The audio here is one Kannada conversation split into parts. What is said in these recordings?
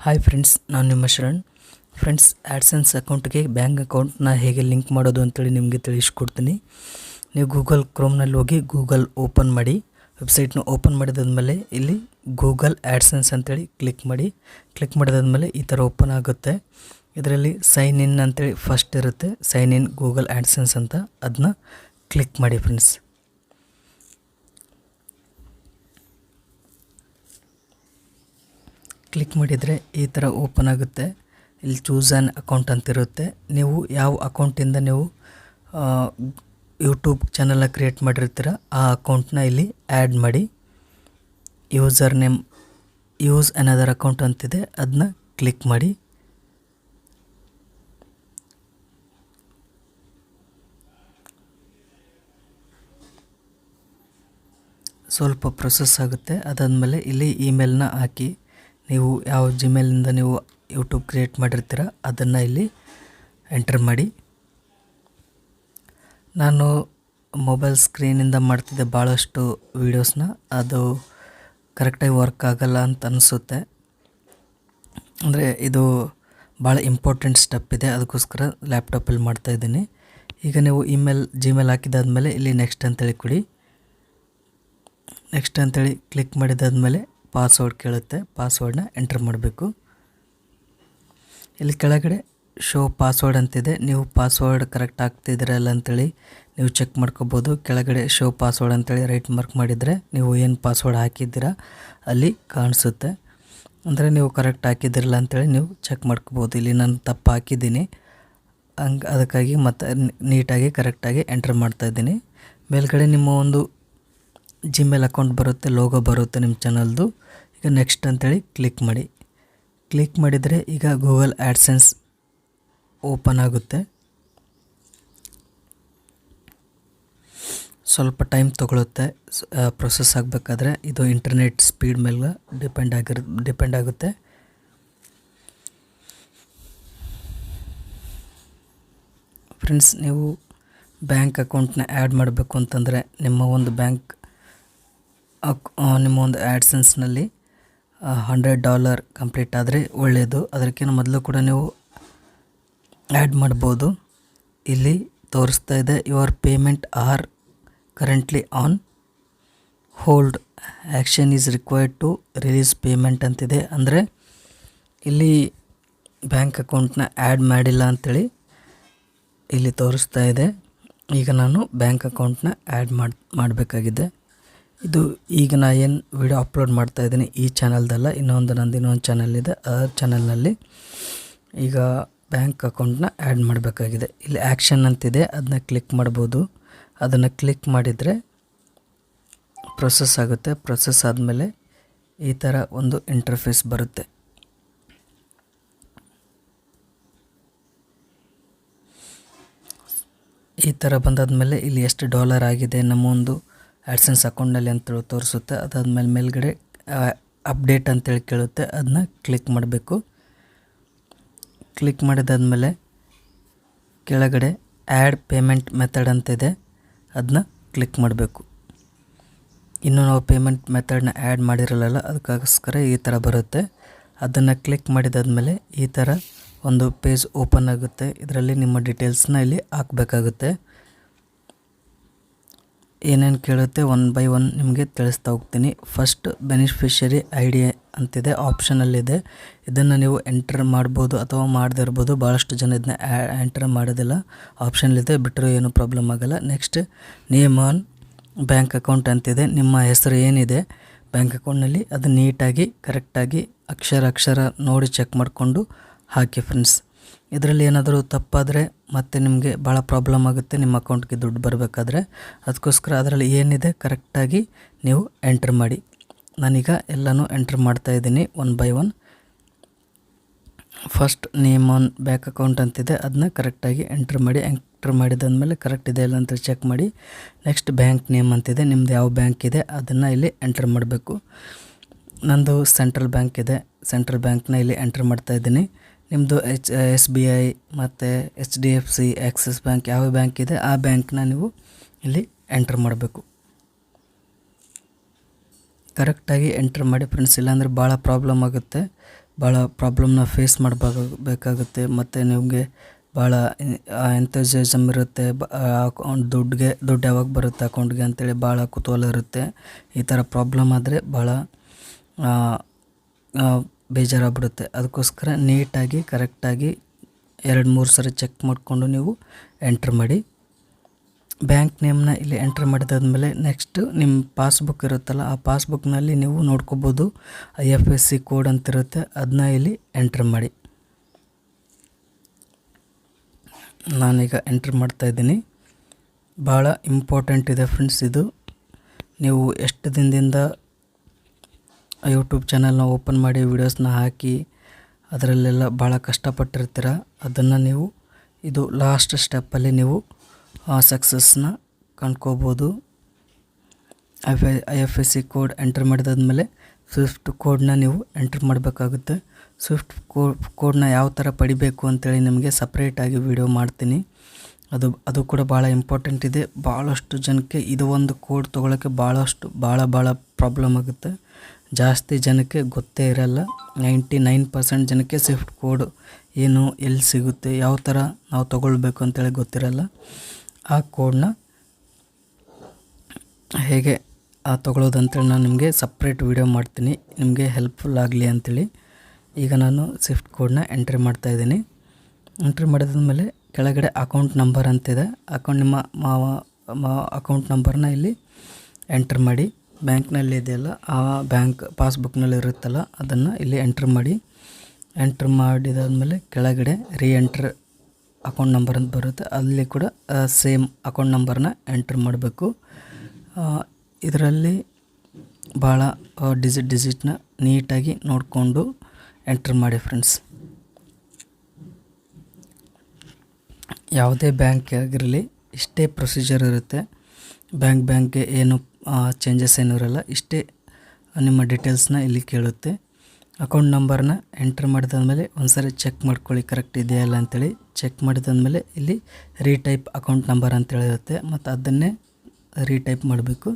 ಹಾಯ್ ಫ್ರೆಂಡ್ಸ್, ನಾನು ನಿಮ್ಮ ಶರಣ್. ಫ್ರೆಂಡ್ಸ್, ಆಡ್ಸೆನ್ಸ್ ಅಕೌಂಟ್ಗೆ ಬ್ಯಾಂಕ್ ಅಕೌಂಟ್ನ ಹೇಗೆ ಲಿಂಕ್ ಮಾಡೋದು ಅಂತೇಳಿ ನಿಮಗೆ ತಿಳಿಸ್ಕೊಡ್ತೀನಿ. ನೀವು ಗೂಗಲ್ ಕ್ರೋಮ್ನಲ್ಲಿ ಹೋಗಿ ಗೂಗಲ್ ಓಪನ್ ಮಾಡಿ. ವೆಬ್ಸೈಟ್ನ ಓಪನ್ ಮಾಡಿದಾದ್ಮೇಲೆ ಇಲ್ಲಿ ಗೂಗಲ್ ಆಡ್ಸೆನ್ಸ್ ಅಂತೇಳಿ ಕ್ಲಿಕ್ ಮಾಡಿ. ಕ್ಲಿಕ್ ಮಾಡಿದಾದ್ಮೇಲೆ ಈ ಥರ ಓಪನ್ ಆಗುತ್ತೆ. ಇದರಲ್ಲಿ ಸೈನ್ ಇನ್ ಅಂತೇಳಿ ಫಸ್ಟ್ ಇರುತ್ತೆ, ಸೈನ್ ಇನ್ ಗೂಗಲ್ ಆಡ್ಸೆನ್ಸ್ ಅಂತ. ಅದನ್ನ ಕ್ಲಿಕ್ ಮಾಡಿ ಫ್ರೆಂಡ್ಸ್. ಕ್ಲಿಕ್ ಮಾಡಿದರೆ ಈ ಥರ ಓಪನ್ ಆಗುತ್ತೆ. ಇಲ್ಲಿ ಚೂಸ್ ಆ್ಯನ್ ಅಕೌಂಟ್ ಅಂತಿರುತ್ತೆ. ನೀವು ಯಾವ ಅಕೌಂಟಿಂದ ನೀವು ಯೂಟ್ಯೂಬ್ ಚಾನಲ್ನ ಕ್ರಿಯೇಟ್ ಮಾಡಿರ್ತೀರ ಆ ಅಕೌಂಟ್ನ ಇಲ್ಲಿ ಆ್ಯಡ್ ಮಾಡಿ. User name use another account ಅಂತಿದೆ, ಅದನ್ನ ಕ್ಲಿಕ್ ಮಾಡಿ. ಸ್ವಲ್ಪ ಪ್ರೊಸೆಸ್ ಆಗುತ್ತೆ. ಅದಾದಮೇಲೆ ಇಲ್ಲಿ ಇಮೇಲ್ನ ಹಾಕಿ, ನೀವು ಯಾವ ಜಿಮೇಲಿಂದ ನೀವು ಯೂಟ್ಯೂಬ್ ಕ್ರಿಯೇಟ್ ಮಾಡಿರ್ತೀರ ಅದನ್ನು ಇಲ್ಲಿ ಎಂಟರ್ ಮಾಡಿ. ನಾನು ಮೊಬೈಲ್ ಸ್ಕ್ರೀನಿಂದ ಮಾಡ್ತಿದ್ದೆ ಭಾಳಷ್ಟು ವೀಡಿಯೋಸ್ನ, ಅದು ಕರೆಕ್ಟಾಗಿ ವರ್ಕ್ ಆಗಲ್ಲ ಅಂತ ಅನಿಸುತ್ತೆ. ಅಂದರೆ ಇದು ಭಾಳ ಇಂಪಾರ್ಟೆಂಟ್ ಸ್ಟೆಪ್ ಇದೆ, ಅದಕ್ಕೋಸ್ಕರ ಲ್ಯಾಪ್ಟಾಪಲ್ಲಿ ಮಾಡ್ತಾಯಿದ್ದೀನಿ. ಈಗ ನೀವು ಜಿಮೇಲ್ ಹಾಕಿದಾದ್ಮೇಲೆ ಇಲ್ಲಿ ನೆಕ್ಸ್ಟ್ ಅಂತೇಳಿ ಕೊಡಿ. ನೆಕ್ಸ್ಟ್ ಅಂತೇಳಿ ಕ್ಲಿಕ್ ಮಾಡಿದಾದ್ಮೇಲೆ ಪಾಸ್ವರ್ಡ್ ಕೇಳುತ್ತೆ, ಪಾಸ್ವರ್ಡ್ನ ಎಂಟರ್ ಮಾಡಬೇಕು. ಇಲ್ಲಿ ಕೆಳಗಡೆ ಶೋ ಪಾಸ್ವರ್ಡ್ ಅಂತಿದೆ, ನೀವು ಪಾಸ್ವರ್ಡ್ ಕರೆಕ್ಟ್ ಆಗ್ತಿದ್ದೀರಲ್ಲ ಅಂತೇಳಿ ನೀವು ಚೆಕ್ ಮಾಡ್ಕೋಬೋದು. ಕೆಳಗಡೆ ಶೋ ಪಾಸ್ವರ್ಡ್ ಅಂತೇಳಿ ರೈಟ್ ಮಾರ್ಕ್ ಮಾಡಿದರೆ ನೀವು ಏನು ಪಾಸ್ವರ್ಡ್ ಹಾಕಿದ್ದೀರಾ ಅಲ್ಲಿ ಕಾಣಿಸುತ್ತೆ. ಅಂದರೆ ನೀವು ಕರೆಕ್ಟ್ ಹಾಕಿದ್ದಿರಲ್ಲ ಅಂತೇಳಿ ನೀವು ಚೆಕ್ ಮಾಡ್ಕೋಬೋದು. ಇಲ್ಲಿ ನಾನು ತಪ್ಪು ಹಾಕಿದ್ದೀನಿ, ಅದಕ್ಕಾಗಿ ಮತ್ತೆ ನೀಟಾಗಿ ಕರೆಕ್ಟಾಗಿ ಎಂಟರ್ ಮಾಡ್ತಾಯಿದ್ದೀನಿ. ಮೇಲ್ಗಡೆ ನಿಮ್ಮ ಒಂದು ಜಿಮೇಲ್ ಅಕೌಂಟ್ ಬರುತ್ತೆ, ಲೋಗೋ ಬರುತ್ತೆ ನಿಮ್ಮ ಚಾನಲ್ದು. ಈಗ ನೆಕ್ಸ್ಟ್ ಅಂತೇಳಿ ಕ್ಲಿಕ್ ಮಾಡಿ. ಕ್ಲಿಕ್ ಮಾಡಿದರೆ ಈಗ ಗೂಗಲ್ ಆಡ್ಸೆನ್ಸ್ ಓಪನ್ ಆಗುತ್ತೆ. ಸ್ವಲ್ಪ ಟೈಮ್ ತೊಗೊಳುತ್ತೆ ಪ್ರೊಸೆಸ್ ಆಗಬೇಕಾದ್ರೆ. ಇದು ಇಂಟರ್ನೆಟ್ ಸ್ಪೀಡ್ ಮೇಲೆ ಡಿಪೆಂಡ್ ಆಗುತ್ತೆ. ಫ್ರೆಂಡ್ಸ್, ನೀವು ಬ್ಯಾಂಕ್ ಅಕೌಂಟ್ನ ಆ್ಯಡ್ ಮಾಡಬೇಕು ಅಂತಂದರೆ ನಿಮ್ಮ ಒಂದು ಆ್ಯಡ್ಸೆನ್ಸ್ನಲ್ಲಿ $100 ಕಂಪ್ಲೀಟ್ ಆದರೆ ಒಳ್ಳೆಯದು. ಅದಕ್ಕಿಂತ ಮೊದಲು ಕೂಡ ನೀವು ಆ್ಯಡ್ ಮಾಡ್ಬೋದು. ಇಲ್ಲಿ ತೋರಿಸ್ತಾ ಇದೆ, your payment are currently on hold, action is required to release payment ಅಂತಿದೆ. ಅಂದರೆ ಇಲ್ಲಿ ಬ್ಯಾಂಕ್ ಅಕೌಂಟ್ನ ಆ್ಯಡ್ ಮಾಡಿಲ್ಲ ಅಂಥೇಳಿ ಇಲ್ಲಿ ತೋರಿಸ್ತಾ ಇದೆ. ಈಗ ನಾನು ಬ್ಯಾಂಕ್ ಅಕೌಂಟ್ನ ಆ್ಯಡ್ ಮಾಡಬೇಕಾಗಿದೆ. ಇದು ಈಗ ನಾನು ಏನು ವಿಡಿಯೋ ಅಪ್ಲೋಡ್ ಮಾಡ್ತಾಯಿದ್ದೀನಿ ಈ ಚಾನಲ್ದಲ್ಲ, ಇನ್ನೊಂದು ಚಾನಲ್ ಇದೆ, ಆ ಚಾನಲ್ನಲ್ಲಿ ಈಗ ಬ್ಯಾಂಕ್ ಅಕೌಂಟ್ನ ಆ್ಯಡ್ ಮಾಡಬೇಕಾಗಿದೆ. ಇಲ್ಲಿ ಆ್ಯಕ್ಷನ್ ಅಂತಿದೆ, ಅದನ್ನ ಕ್ಲಿಕ್ ಮಾಡ್ಬೋದು. ಅದನ್ನು ಕ್ಲಿಕ್ ಮಾಡಿದರೆ ಪ್ರೊಸೆಸ್ ಆಗುತ್ತೆ. ಪ್ರೊಸೆಸ್ ಆದಮೇಲೆ ಈ ಥರ ಒಂದು ಇಂಟರ್ಫೇಸ್ ಬರುತ್ತೆ. ಈ ಥರ ಬಂದಾದಮೇಲೆ ಇಲ್ಲಿ ಎಷ್ಟು $, ಆಗಿದೆ ನಮ್ಮ ಒಂದು ಆಡ್ಸೆನ್ಸ್ ಅಕೌಂಟ್ನಲ್ಲಿ ಅಂತೇಳಿ ತೋರಿಸುತ್ತೆ. ಅದಾದಮೇಲೆ ಮೇಲ್ಗಡೆ ಅಪ್ಡೇಟ್ ಅಂತೇಳಿ ಕೇಳುತ್ತೆ, ಅದನ್ನ ಕ್ಲಿಕ್ ಮಾಡಬೇಕು. ಕ್ಲಿಕ್ ಮಾಡಿದಾದ್ಮೇಲೆ ಕೆಳಗಡೆ ಆ್ಯಡ್ ಪೇಮೆಂಟ್ ಮೆಥಡ್ ಅಂತಿದೆ, ಅದನ್ನ ಕ್ಲಿಕ್ ಮಾಡಬೇಕು. ಇನ್ನೂ ನಾವು ಪೇಮೆಂಟ್ ಮೆಥಡ್ನ ಆ್ಯಡ್ ಮಾಡಿರಲ್ಲ, ಅದಕ್ಕೋಸ್ಕರ ಈ ಥರ ಬರುತ್ತೆ. ಅದನ್ನು ಕ್ಲಿಕ್ ಮಾಡಿದಾದ್ಮೇಲೆ ಈ ಥರ ಒಂದು ಪೇಜ್ ಓಪನ್ ಆಗುತ್ತೆ. ಇದರಲ್ಲಿ ನಿಮ್ಮ ಡೀಟೇಲ್ಸ್ನ ಇಲ್ಲಿ ಹಾಕಬೇಕಾಗುತ್ತೆ. ಏನೇನು ಕೇಳುತ್ತೆ ಒನ್ ಬೈ ಒನ್ ನಿಮಗೆ ತಿಳಿಸ್ತಾ ಹೋಗ್ತೀನಿ. ಫಸ್ಟ್ ಬೆನಿಫಿಷರಿ ID ಅಂತಿದೆ, ಆಪ್ಷನಲ್ಲಿದೆ. ಇದನ್ನು ನೀವು ಎಂಟರ್ ಮಾಡ್ಬೋದು ಅಥವಾ ಮಾಡದೇ ಇರ್ಬೋದು. ಭಾಳಷ್ಟು ಜನ ಇದನ್ನ ಎಂಟರ್ ಮಾಡೋದಿಲ್ಲ, ಆಪ್ಷನ್ಲಿದೆ, ಬಿಟ್ಟರು ಏನೂ ಪ್ರಾಬ್ಲಮ್ ಆಗೋಲ್ಲ. Next name on bank account ಅಂತಿದೆ. ನಿಮ್ಮ ಹೆಸರು ಏನಿದೆ ಬ್ಯಾಂಕ್ ಅಕೌಂಟ್ನಲ್ಲಿ ಅದು ನೀಟಾಗಿ ಕರೆಕ್ಟಾಗಿ ಅಕ್ಷರ ನೋಡಿ ಚೆಕ್ ಮಾಡಿಕೊಂಡು ಹಾಕಿ ಫ್ರೆಂಡ್ಸ್. ಇದರಲ್ಲಿ ಏನಾದರೂ ತಪ್ಪಾದರೆ ಮತ್ತೆ ನಿಮಗೆ ಭಾಳ ಪ್ರಾಬ್ಲಮ್ ಆಗುತ್ತೆ ನಿಮ್ಮ ಅಕೌಂಟ್ಗೆ ದುಡ್ಡು ಬರಬೇಕಾದ್ರೆ. ಅದಕ್ಕೋಸ್ಕರ ಅದರಲ್ಲಿ ಏನಿದೆ ಕರೆಕ್ಟಾಗಿ ನೀವು ಎಂಟ್ರ್ ಮಾಡಿ. ನಾನೀಗ ಎಲ್ಲನೂ ಎಂಟ್ರ್ ಮಾಡ್ತಾಯಿದ್ದೀನಿ one by one. First name on bank account ಅಂತಿದೆ, ಅದನ್ನ ಕರೆಕ್ಟಾಗಿ ಎಂಟ್ರ್ ಮಾಡಿ. ಎಂಟ್ರ್ ಮಾಡಿದಾದ್ಮೇಲೆ ಕರೆಕ್ಟ್ ಇದೆ ಇಲ್ಲ ಅಂತ ಚೆಕ್ ಮಾಡಿ. ನೆಕ್ಸ್ಟ್ ಬ್ಯಾಂಕ್ ನೇಮ್ ಅಂತಿದೆ, ನಿಮ್ಮದು ಯಾವ ಬ್ಯಾಂಕ್ ಇದೆ ಅದನ್ನು ಇಲ್ಲಿ ಎಂಟ್ರ್ ಮಾಡಬೇಕು. ನಂದು ಸೆಂಟ್ರಲ್ ಬ್ಯಾಂಕ್ ಇದೆ, ಸೆಂಟ್ರಲ್ ಬ್ಯಾಂಕ್ನ ಇಲ್ಲಿ ಎಂಟ್ರ್ ಮಾಡ್ತಾಯಿದ್ದೀನಿ. ನಿಮ್ಮದು SBI ಮತ್ತು HDFC, ಆಕ್ಸಿಸ್ ಬ್ಯಾಂಕ್ ಯಾವ ಬ್ಯಾಂಕ್ ಇದೆ ಆ ಬ್ಯಾಂಕ್ನ ನೀವು ಇಲ್ಲಿ ಎಂಟ್ರ್ ಮಾಡಬೇಕು. ಕರೆಕ್ಟಾಗಿ ಎಂಟ್ರ್ ಮಾಡಿ ಫ್ರೆಂಡ್ಸ್, ಇಲ್ಲಾಂದರೆ ಭಾಳ ಪ್ರಾಬ್ಲಮ್ ಆಗುತ್ತೆ. ಭಾಳ ಪ್ರಾಬ್ಲಮ್ನ ಫೇಸ್ ಮಾಡಬೇಕಾಗುತ್ತೆ ಮತ್ತು ನಿಮಗೆ ಭಾಳ ಎಂಥೂಸಿಯಾಸಮ್ ಇರುತ್ತೆ. ದುಡ್ಡು ಯಾವಾಗ ಬರುತ್ತೆ ಅಕೌಂಟ್ಗೆ ಅಂತೇಳಿ ಭಾಳ ಕುತೂಹಲ ಇರುತ್ತೆ. ಈ ಥರ ಪ್ರಾಬ್ಲಮ್ ಆದರೆ ಭಾಳ ಬೇಜಾರಾಗ್ಬಿಡುತ್ತೆ. ಅದಕ್ಕೋಸ್ಕರ ನೀಟಾಗಿ ಕರೆಕ್ಟಾಗಿ 2-3 ಸರಿ ಚೆಕ್ ಮಾಡಿಕೊಂಡು ನೀವು ಎಂಟ್ರ್ ಮಾಡಿ. ಬ್ಯಾಂಕ್ ನೇಮ್ನ ಇಲ್ಲಿ ಎಂಟ್ರ್ ಮಾಡಿದಾದ್ಮೇಲೆ ನೆಕ್ಸ್ಟ್ ನಿಮ್ಮ ಪಾಸ್ಬುಕ್ ಇರುತ್ತಲ್ಲ, ಆ ಪಾಸ್ಬುಕ್ನಲ್ಲಿ ನೀವು ನೋಡ್ಕೋಬೋದು IFSC ಕೋಡ್ ಅಂತಿರುತ್ತೆ, ಅದನ್ನ ಇಲ್ಲಿ ಎಂಟ್ರ್ ಮಾಡಿ. ನಾನೀಗ ಎಂಟ್ರ್ ಮಾಡ್ತಾಯಿದ್ದೀನಿ. ಭಾಳ ಇಂಪಾರ್ಟೆಂಟ್ ಇದೆ ಫ್ರೆಂಡ್ಸ್ ಇದು. ನೀವು ಎಷ್ಟು ದಿನದಿಂದ ಯೂಟ್ಯೂಬ್ ಚಾನಲ್ನ ಓಪನ್ ಮಾಡಿ ವೀಡಿಯೋಸ್ನ ಹಾಕಿ ಅದರಲ್ಲೆಲ್ಲ ಭಾಳ ಕಷ್ಟಪಟ್ಟಿರ್ತೀರ. ಅದನ್ನು ನೀವು ಇದು ಲಾಸ್ಟ್ ಸ್ಟೆಪ್ಪಲ್ಲಿ ನೀವು ಸಕ್ಸಸ್ನ ಕಂಡ್ಕೋಬೋದು. IFSC ಕೋಡ್ ಎಂಟ್ರ್ ಮಾಡಿದಾದ್ಮೇಲೆ ಸ್ವಿಫ್ಟ್ ಕೋಡ್ನ ನೀವು ಎಂಟ್ರ್ ಮಾಡಬೇಕಾಗುತ್ತೆ. ಸ್ವಿಫ್ಟ್ ಕೋಡ್ನ ಯಾವ ಥರ ಪಡಿಬೇಕು ಅಂತೇಳಿ ನಿಮಗೆ ಸಪ್ರೇಟಾಗಿ ವಿಡಿಯೋ ಮಾಡ್ತೀನಿ. ಅದು ಕೂಡ ಭಾಳ ಇಂಪಾರ್ಟೆಂಟ್ ಇದೆ. ಭಾಳಷ್ಟು ಜನಕ್ಕೆ ಇದು ಒಂದು ಕೋಡ್ ತೊಗೊಳಕ್ಕೆ ಭಾಳ ಪ್ರಾಬ್ಲಮ್ ಆಗುತ್ತೆ. ಜಾಸ್ತಿ ಜನಕ್ಕೆ ಗೊತ್ತೇ ಇರಲ್ಲ. 99% ಜನಕ್ಕೆ ಸ್ವಿಫ್ಟ್ ಕೋಡ್ ಏನು, ಎಲ್ಲಿ ಸಿಗುತ್ತೆ, ಯಾವ ಥರ ನಾವು ತೊಗೊಳ್ಬೇಕು ಅಂತೇಳಿ ಗೊತ್ತಿರಲ್ಲ. ಆ ಕೋಡ್ನ ಹೇಗೆ ತೊಗೊಳ್ಳೋದಂತೇಳಿ ನಾನು ನಿಮಗೆ ಸಪ್ರೇಟ್ ವಿಡಿಯೋ ಮಾಡ್ತೀನಿ, ನಿಮಗೆ ಹೆಲ್ಪ್ಫುಲ್ ಆಗಲಿ ಅಂಥೇಳಿ. ಈಗ ನಾನು ಸ್ವಿಫ್ಟ್ ಕೋಡ್ನ ಎಂಟ್ರಿ ಮಾಡ್ತಾಯಿದ್ದೀನಿ. ಎಂಟ್ರಿ ಮಾಡಿದ್ಮೇಲೆ ಕೆಳಗಡೆ ಅಕೌಂಟ್ ನಂಬರ್ ಅಂತಿದೆ. ನಿಮ್ಮ ಅಕೌಂಟ್ ನಂಬರ್ನ ಇಲ್ಲಿ ಎಂಟ್ರ್ ಮಾಡಿ. ಬ್ಯಾಂಕ್ನಲ್ಲಿ ಇದೆಯಲ್ಲ, ಆ ಬ್ಯಾಂಕ್ ಪಾಸ್ಬುಕ್ನಲ್ಲಿ ಇರುತ್ತಲ್ಲ, ಅದನ್ನು ಇಲ್ಲಿ ಎಂಟ್ರ್ ಮಾಡಿ. ಎಂಟ್ರ್ ಮಾಡಿದಾದ್ಮೇಲೆ ಕೆಳಗಡೆ ಎಂಟ್ರ್ ಅಕೌಂಟ್ ನಂಬರ್ ಅಂತ ಬರುತ್ತೆ, ಅಲ್ಲಿ ಕೂಡ ಸೇಮ್ ಅಕೌಂಟ್ ನಂಬರ್ನ ಎಂಟ್ರ್ ಮಾಡಬೇಕು. ಇದರಲ್ಲಿ ಭಾಳ ಡಿಜಿಟ್ನ ನೀಟಾಗಿ ನೋಡಿಕೊಂಡು ಎಂಟ್ರ್ ಮಾಡಿ ಫ್ರೆಂಡ್ಸ್. ಯಾವುದೇ ಬ್ಯಾಂಕ್ ಆಗಿರಲಿ ಇಷ್ಟೇ ಪ್ರೊಸೀಜರ್ ಇರುತ್ತೆ. ಬ್ಯಾಂಕ್ಗೆ ಏನು ಚೇಂಜಸ್ ಏನೂ ಇರಲ್ಲ. ಇಷ್ಟೇ ನಿಮ್ಮ ಡೀಟೇಲ್ಸ್ನ ಇಲ್ಲಿ ಕೇಳುತ್ತೆ. ಅಕೌಂಟ್ ನಂಬರ್ನ ಎಂಟ್ರ್ ಮಾಡಿದಾದ್ಮೇಲೆ ಒಂದ್ಸರಿ ಚೆಕ್ ಮಾಡ್ಕೊಳ್ಳಿ ಕರೆಕ್ಟ್ ಇದೆಯಾ ಇಲ್ಲ ಅಂಥೇಳಿ. ಚೆಕ್ ಮಾಡಿದಾದ್ಮೇಲೆ ಇಲ್ಲಿ ರೀಟೈಪ್ ಅಕೌಂಟ್ ನಂಬರ್ ಅಂತೇಳಿ ಇರುತ್ತೆ, ಮತ್ತು ಅದನ್ನೇ ರೀಟೈಪ್ ಮಾಡಬೇಕು.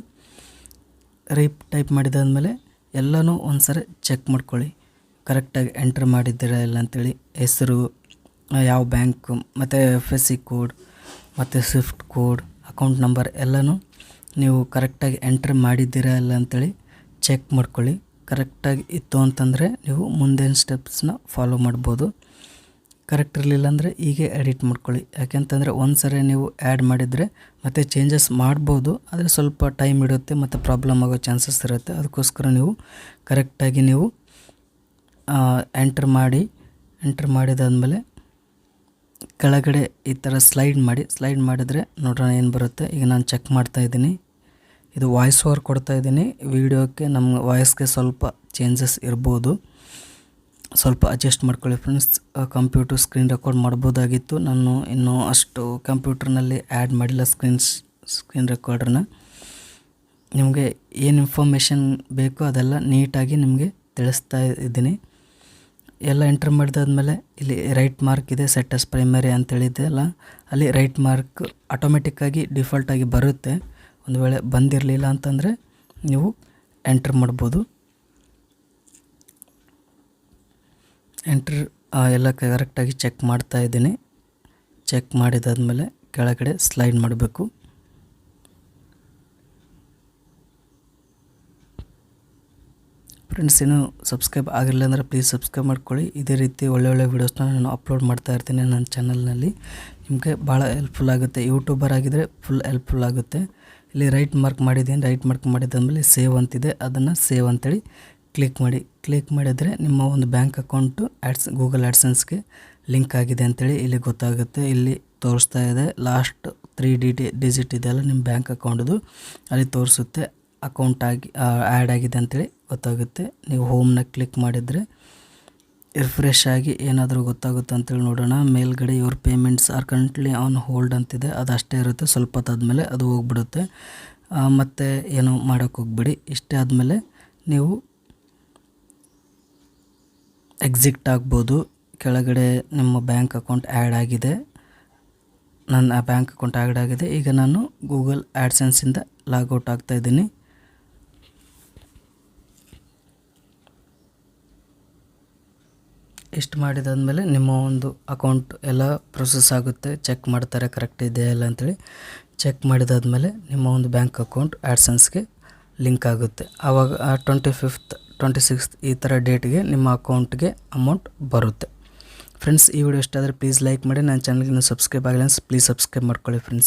ರೀಟೈಪ್ ಮಾಡಿದಾದ್ಮೇಲೆ ಎಲ್ಲನೂ ಒಂದ್ಸರಿ ಚೆಕ್ ಮಾಡ್ಕೊಳ್ಳಿ ಕರೆಕ್ಟಾಗಿ ಎಂಟ್ರ್ ಮಾಡಿದ್ದೀರಾ ಇಲ್ಲ ಅಂಥೇಳಿ. ಹೆಸರು, ಯಾವ ಬ್ಯಾಂಕು, ಮತ್ತು IFSC ಕೋಡ್, ಮತ್ತು ಸ್ವಿಫ್ಟ್ ಕೋಡ್, ಅಕೌಂಟ್ ನಂಬರ್ ಎಲ್ಲನೂ ನೀವು ಕರೆಕ್ಟಾಗಿ ಎಂಟ್ರ್ ಮಾಡಿದ್ದೀರಾ ಇಲ್ಲ ಅಂಥೇಳಿ ಚೆಕ್ ಮಾಡ್ಕೊಳ್ಳಿ. ಕರೆಕ್ಟಾಗಿ ಇತ್ತು ಅಂತಂದರೆ ನೀವು ಮುಂದಿನ ಸ್ಟೆಪ್ಸ್ನ ಫಾಲೋ ಮಾಡ್ಬೋದು. ಕರೆಕ್ಟ್ ಇರಲಿಲ್ಲ ಅಂದರೆ ಹೀಗೆ ಎಡಿಟ್ ಮಾಡ್ಕೊಳ್ಳಿ. ಯಾಕೆಂತಂದರೆ ಒಂದು ಸರಿ ನೀವು ಆ್ಯಡ್ ಮಾಡಿದರೆ ಮತ್ತೆ ಚೇಂಜಸ್ ಮಾಡ್ಬೋದು, ಆದರೆ ಸ್ವಲ್ಪ ಟೈಮ್ ಇಡುತ್ತೆ ಮತ್ತು ಪ್ರಾಬ್ಲಮ್ ಆಗೋ ಚಾನ್ಸಸ್ ಇರುತ್ತೆ. ಅದಕ್ಕೋಸ್ಕರ ನೀವು ಕರೆಕ್ಟಾಗಿ ನೀವು ಎಂಟ್ರ್ ಮಾಡಿದಾದ್ಮೇಲೆ ಕೆಳಗಡೆ ಈ ಥರ ಸ್ಲೈಡ್ ಮಾಡಿದರೆ ನೋಡೋಣ ಏನು ಬರುತ್ತೆ. ಈಗ ನಾನು ಚೆಕ್ ಮಾಡ್ತಾಯಿದ್ದೀನಿ. ಇದು ವಾಯ್ಸ್ ಓವರ್ ಕೊಡ್ತಾಯಿದ್ದೀನಿ. ವೀಡಿಯೋಕ್ಕೆ ನಮ್ಮ ವಾಯ್ಸ್ಗೆ ಸ್ವಲ್ಪ ಚೇಂಜಸ್ ಇರ್ಬೋದು, ಸ್ವಲ್ಪ ಅಡ್ಜಸ್ಟ್ ಮಾಡ್ಕೊಳ್ಳಿ ಫ್ರೆಂಡ್ಸ್. ಕಂಪ್ಯೂಟರ್ ಸ್ಕ್ರೀನ್ ರೆಕಾರ್ಡ್ ಮಾಡ್ಬೋದಾಗಿತ್ತು, ನಾನು ಇನ್ನೂ ಅಷ್ಟು ಕಂಪ್ಯೂಟರ್ನಲ್ಲಿ ಆ್ಯಡ್ ಮಾಡಿಲ್ಲ ಸ್ಕ್ರೀನ್ ರೆಕಾರ್ಡ್ರನ್ನ. ನಿಮಗೆ ಏನು ಇನ್ಫಾರ್ಮೇಷನ್ ಬೇಕೋ ಅದೆಲ್ಲ ನೀಟಾಗಿ ನಿಮಗೆ ತಿಳಿಸ್ತಾ ಇದ್ದೀನಿ. ಎಲ್ಲ ಎಂಟ್ರ್ ಮಾಡಿದಾದ್ಮೇಲೆ ಇಲ್ಲಿ ರೈಟ್ ಮಾರ್ಕ್ ಇದೆ, ಸೆಟ್ ಆಸ್ ಪ್ರೈಮರಿ ಅಂತೇಳಿದೆ ಅಲ್ಲ, ಅಲ್ಲಿ ರೈಟ್ ಮಾರ್ಕ್ ಆಟೋಮೆಟಿಕ್ಕಾಗಿ ಡಿಫಾಲ್ಟಾಗಿ ಬರುತ್ತೆ. ಒಂದು ವೇಳೆ ಬಂದಿರಲಿಲ್ಲ ಅಂತಂದರೆ ನೀವು ಎಂಟ್ರ್ ಮಾಡ್ಬೋದು. ಎಲ್ಲ ಕರೆಕ್ಟಾಗಿ ಚೆಕ್ ಮಾಡ್ತಾಯಿದ್ದೀನಿ. ಚೆಕ್ ಮಾಡಿದಾದ್ಮೇಲೆ ಕೆಳಗಡೆ ಸ್ಲೈಡ್ ಮಾಡಬೇಕು. ಫ್ರೆಂಡ್ಸ್, ಇನ್ನೂ ಸಬ್ಸ್ಕ್ರೈಬ್ ಆಗಿರಲಿಲ್ಲ ಅಂದರೆ ಪ್ಲೀಸ್ ಸಬ್ಸ್ಕ್ರೈಬ್ ಮಾಡ್ಕೊಳ್ಳಿ. ಇದೇ ರೀತಿ ಒಳ್ಳೆ ವೀಡಿಯೋಸ್ನ ನಾನು ಅಪ್ಲೋಡ್ ಮಾಡ್ತಾ ಇರ್ತೀನಿ ನನ್ನ ಚಾನಲ್ನಲ್ಲಿ. ನಿಮಗೆ ಭಾಳ ಹೆಲ್ಪ್ಫುಲ್ ಆಗುತ್ತೆ. ಯೂಟ್ಯೂಬರ್ ಆಗಿದ್ದರೆ ಫುಲ್ ಹೆಲ್ಪ್ಫುಲ್ ಆಗುತ್ತೆ. ಇಲ್ಲಿ ರೈಟ್ ಮಾರ್ಕ್ ಮಾಡಿದ್ದೀನಿ. ರೈಟ್ ಮಾರ್ಕ್ ಮಾಡಿದಾದ್ಮೇಲೆ ಸೇವ್ ಅಂತಿದೆ, ಅದನ್ನು ಸೇವ್ ಅಂತೇಳಿ ಕ್ಲಿಕ್ ಮಾಡಿದರೆ ನಿಮ್ಮ ಒಂದು ಬ್ಯಾಂಕ್ ಅಕೌಂಟು ಗೂಗಲ್ ಆ್ಯಡ್ಸೆನ್ಸ್ಗೆ ಲಿಂಕ್ ಆಗಿದೆ ಅಂತೇಳಿ ಇಲ್ಲಿ ಗೊತ್ತಾಗುತ್ತೆ. ಇಲ್ಲಿ ತೋರಿಸ್ತಾ ಇದೆ ಲಾಸ್ಟ್ 3 ಡಿಜಿಟ್ ಇದೆಯಲ್ಲ ನಿಮ್ಮ ಬ್ಯಾಂಕ್ ಅಕೌಂಟ್ದು, ಅಲ್ಲಿ ತೋರಿಸುತ್ತೆ ಅಕೌಂಟ್ ಆ್ಯಡ್ ಆಗಿದೆ ಅಂತೇಳಿ ಗೊತ್ತಾಗುತ್ತೆ. ನೀವು ಹೋಮ್ನ ಕ್ಲಿಕ್ ಮಾಡಿದರೆ ರಿಫ್ರೆಶ್ ಆಗಿ ಏನಾದರೂ ಗೊತ್ತಾಗುತ್ತೆ ಅಂತೇಳಿ ನೋಡೋಣ. ಮೇಲ್ಗಡೆ your payments R currently on hold ಅಂತಿದೆ, ಅದು ಅಷ್ಟೇ ಇರುತ್ತೆ. ಸ್ವಲ್ಪ ಹೊತ್ತಾದಮೇಲೆ ಅದು ಹೋಗ್ಬಿಡುತ್ತೆ. ಮತ್ತು ಏನು ಮಾಡೋಕ್ಕೆ ಹೋಗ್ಬಿಡಿ. ಇಷ್ಟೇ ಆದಮೇಲೆ ನೀವು ಎಕ್ಸಿಟ್ ಆಗ್ಬೋದು. ಕೆಳಗಡೆ ನಿಮ್ಮ ಬ್ಯಾಂಕ್ ಅಕೌಂಟ್ ಆ್ಯಡ್ ಆಗಿದೆ, ನನ್ನ ಬ್ಯಾಂಕ್ ಅಕೌಂಟ್ ಆ್ಯಡ್ ಆಗಿದೆ. ಈಗ ನಾನು ಗೂಗಲ್ ಆ್ಯಡ್ಸೆನ್ಸಿಂದ ಲಾಗೌಟ್ ಆಗ್ತಾಯಿದ್ದೀನಿ. ಇಷ್ಟು ಮಾಡಿದಾದ್ಮೇಲೆ ನಿಮ್ಮ ಒಂದು ಅಕೌಂಟ್ ಎಲ್ಲ ಪ್ರೊಸೆಸ್ ಆಗುತ್ತೆ, ಚೆಕ್ ಮಾಡ್ತಾರೆ ಕರೆಕ್ಟ್ ಇದೆಯಾ ಇಲ್ಲ ಅಂತೇಳಿ. ಚೆಕ್ ಮಾಡಿದಾದ್ಮೇಲೆ ನಿಮ್ಮ ಒಂದು ಬ್ಯಾಂಕ್ ಅಕೌಂಟ್ ಆ್ಯಡ್ಸೆನ್ಸ್ಗೆ ಲಿಂಕ್ ಆಗುತ್ತೆ. ಆವಾಗ 25th 26th ಈ ಥರ ಡೇಟ್ಗೆ ನಿಮ್ಮ ಅಕೌಂಟ್ಗೆ ಅಮೌಂಟ್ ಬರುತ್ತೆ. ಫ್ರೆಂಡ್ಸ್, ಈ ವಿಡಿಯೋ ಇಷ್ಟ ಆದರೆ ಪ್ಲೀಸ್ ಲೈಕ್ ಮಾಡಿ. ನನ್ನ ಚಾನಲ್ಗೆ ಇನ್ನೂ ಸಬ್ಸ್ಕ್ರೈಬ್ ಆಗಿಲ್ಲ ಪ್ಲೀಸ್ ಸಬ್ಸ್ಕ್ರೈಬ್ ಮಾಡ್ಕೊಳ್ಳಿ ಫ್ರೆಂಡ್ಸ್.